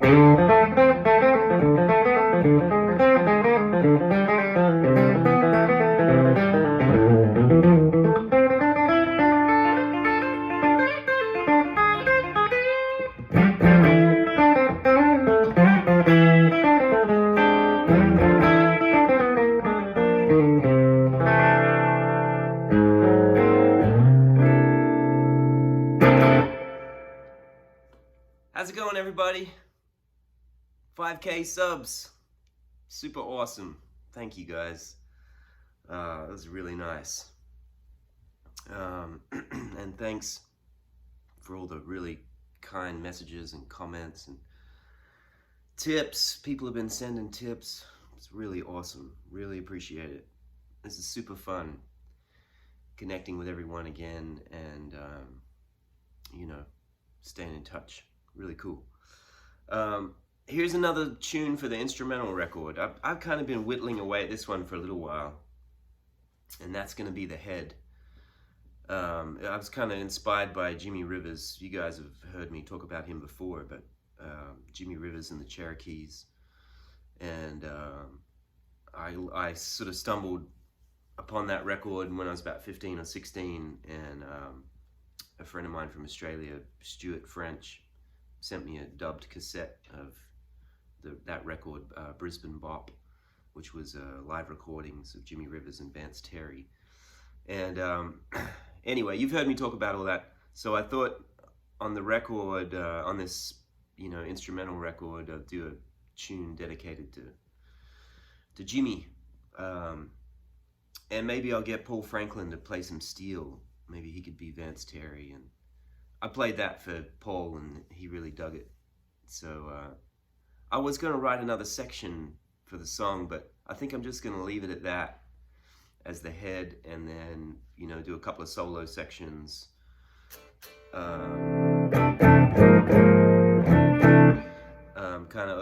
How's it going, everybody? 5K subs. Super awesome. Thank you, guys. That was really nice. And thanks for all the really kind messages and comments and tips. People have been sending tips. It's really awesome. Really appreciate it. This is super fun. Connecting with everyone again and, staying in touch. Really cool. Here's another tune for the instrumental record. I've kind of been whittling away at this one for a little while, and that's going to be the head. I was kind of inspired by Jimmie Rivers. You guys have heard me talk about him before, but Jimmie Rivers and the Cherokees. And I sort of stumbled upon that record when I was about 15 or 16, and a friend of mine from Australia, Stuart French, sent me a dubbed cassette of that record, Brisbane Bop, which was live recordings of Jimmie Rivers and Vance Terry. And anyway, you've heard me talk about all that, so I thought on the record, on this instrumental record, I'll do a tune dedicated to Jimmie, and maybe I'll get Paul Franklin to play some steel. Maybe he could be Vance Terry, and I played that for Paul and he really dug it. So I was going to write another section for the song, but I think I'm just going to leave it at that as the head, and then do a couple of solo sections. Kind of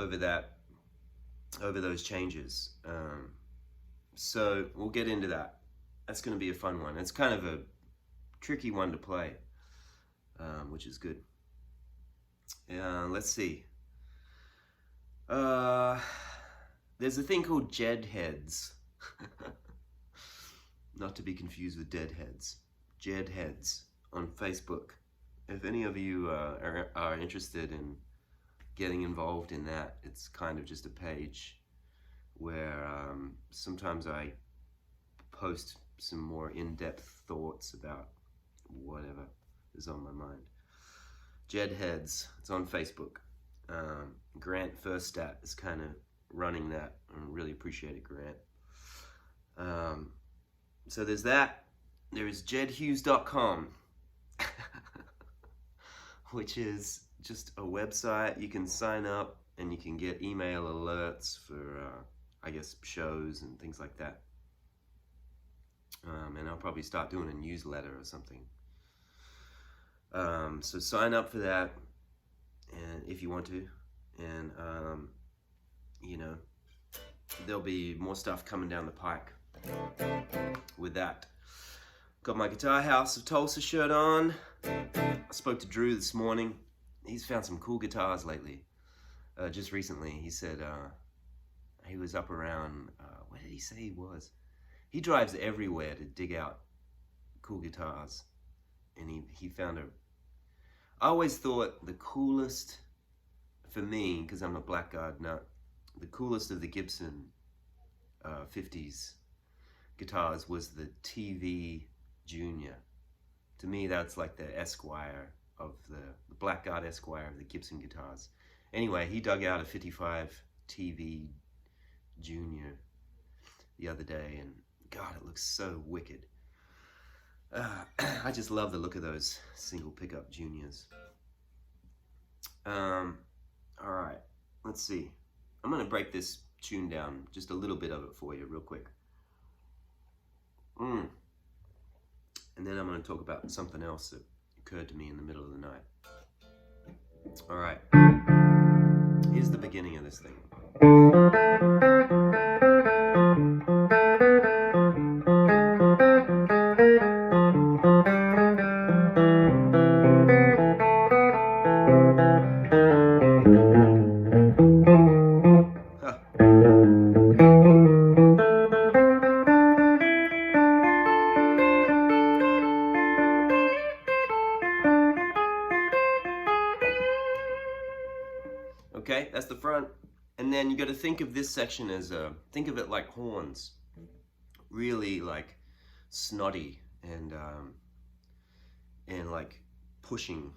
over those changes. So we'll get into that. That's going to be a fun one. It's kind of a tricky one to play. Which is good. Let's see. There's a thing called Jedd heads. Not to be confused with deadheads. Jedd heads on Facebook. If any of you are interested in getting involved in that, it's kind of just a page where sometimes I post some more in-depth thoughts about whatever is on my mind. Jedd heads. It's on Facebook. Grant Firstat is kind of running that. I really appreciate it, Grant. So there's that. There is jeddhughes.com, which is just a website. You can sign up and you can get email alerts for, I guess, shows and things like that. And I'll probably start doing a newsletter or something. So sign up for that, and if you want to, and there'll be more stuff coming down the pike with that. Got my Guitar House of Tulsa shirt on. I spoke to Drew this morning. He's found some cool guitars lately. Just recently, he said he was up around, where did he say he was? He drives everywhere to dig out cool guitars. And he found I always thought the coolest, for me, because I'm a blackguard nut, the coolest of the Gibson 50s guitars was the TV Junior. To me, that's like the Esquire of the blackguard Esquire of the Gibson guitars. Anyway, he dug out a 55 TV Junior the other day, and God, it looks so wicked. I just love the look of those single pickup Juniors. Alright, let's see. I'm going to break this tune down, just a little bit of it for you real quick. And then I'm going to talk about something else that occurred to me in the middle of the night. Alright, here's the beginning of this thing. Okay, that's the front. And then you got to think of this section as think of it like horns, really like snotty and like pushing.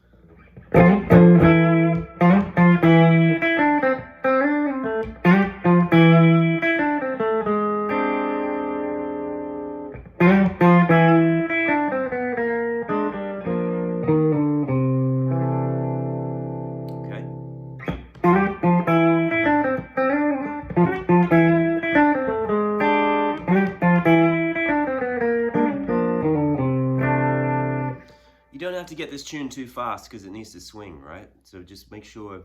You don't have to get this tune too fast because it needs to swing, right? So just make sure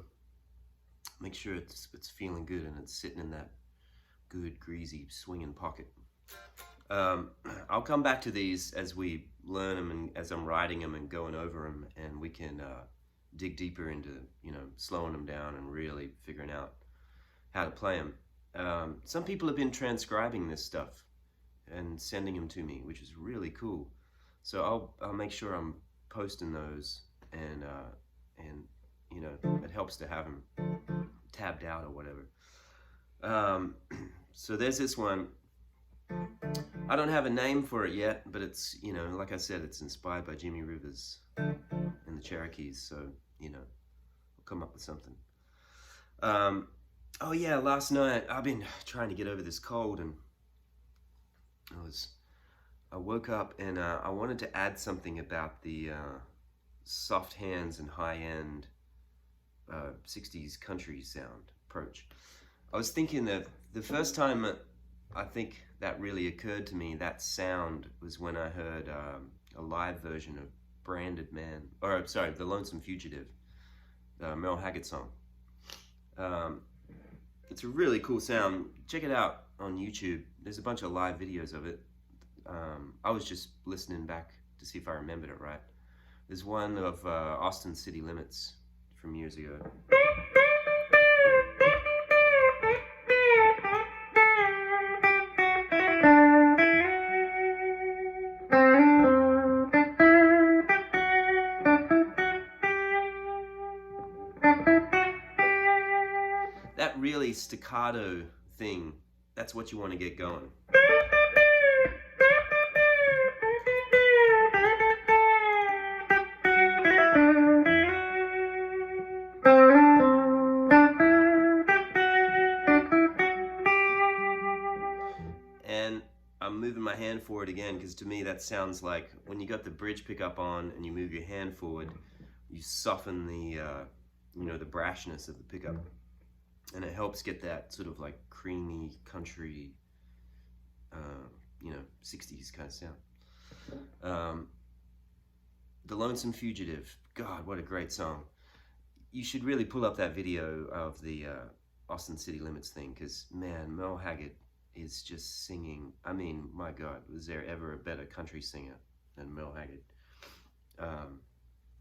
it's feeling good and it's sitting in that good greasy swinging pocket. I'll come back to these as we learn them and as I'm writing them and going over them, and we can dig deeper into, you know, slowing them down and really figuring out how to play them. Some people have been transcribing this stuff and sending them to me, which is really cool. So I'll make sure I'm posting those, and you know, it helps to have them tabbed out or whatever. So there's this one. I don't have a name for it yet, but it's, you know, like I said, it's inspired by Jimmie Rivers and the Cherokees, so, you know, I'll come up with something. Oh yeah, last night I've been trying to get over this cold, and I woke up and I wanted to add something about the soft hands and high-end 60s country sound approach. I was thinking that the first time I think that really occurred to me, that sound, was when I heard a live version of Branded Man, or sorry, The Lonesome Fugitive, the Merle Haggard song. It's a really cool sound. Check it out on YouTube. There's a bunch of live videos of it. I was just listening back to see if I remembered it right. There's one of Austin City Limits from years ago. That really staccato thing, that's what you want to get going. And I'm moving my hand forward again because to me that sounds like when you got the bridge pickup on and you move your hand forward, you soften the you know, the brashness of the pickup, and it helps get that sort of like creamy country, you know, 60s kind of sound. The Lonesome Fugitive, God, what a great song. You should really pull up that video of the Austin City Limits thing, because man, Merle Haggard is just singing. I mean, my God, was there ever a better country singer than Merle Haggard?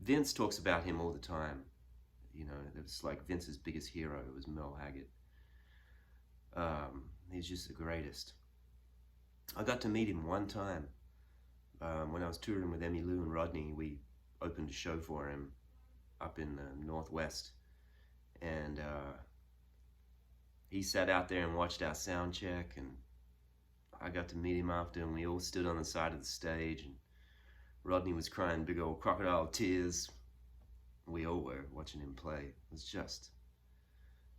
Vince talks about him all the time. You know, it was like Vince's biggest hero was Merle Haggard. He's just the greatest. I got to meet him one time when I was touring with Emmy Lou and Rodney. We opened a show for him up in the Northwest, and he sat out there and watched our sound check, and I got to meet him after, and we all stood on the side of the stage, and Rodney was crying big old crocodile tears. We all were watching him play. It was just,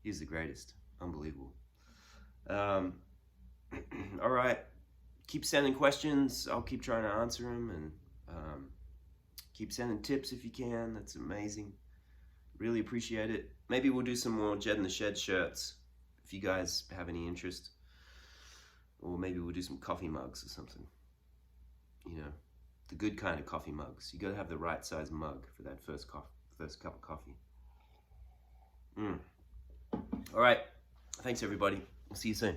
he's the greatest. Unbelievable. All right, keep sending questions. I'll keep trying to answer them, and keep sending tips if you can. That's amazing. Really appreciate it. Maybe we'll do some more Jedd in the Shed shirts if you guys have any interest, or maybe we'll do some coffee mugs or something. You know, the good kind of coffee mugs. You got to have the right size mug for that first cup of coffee. All right, thanks everybody. We'll see you soon.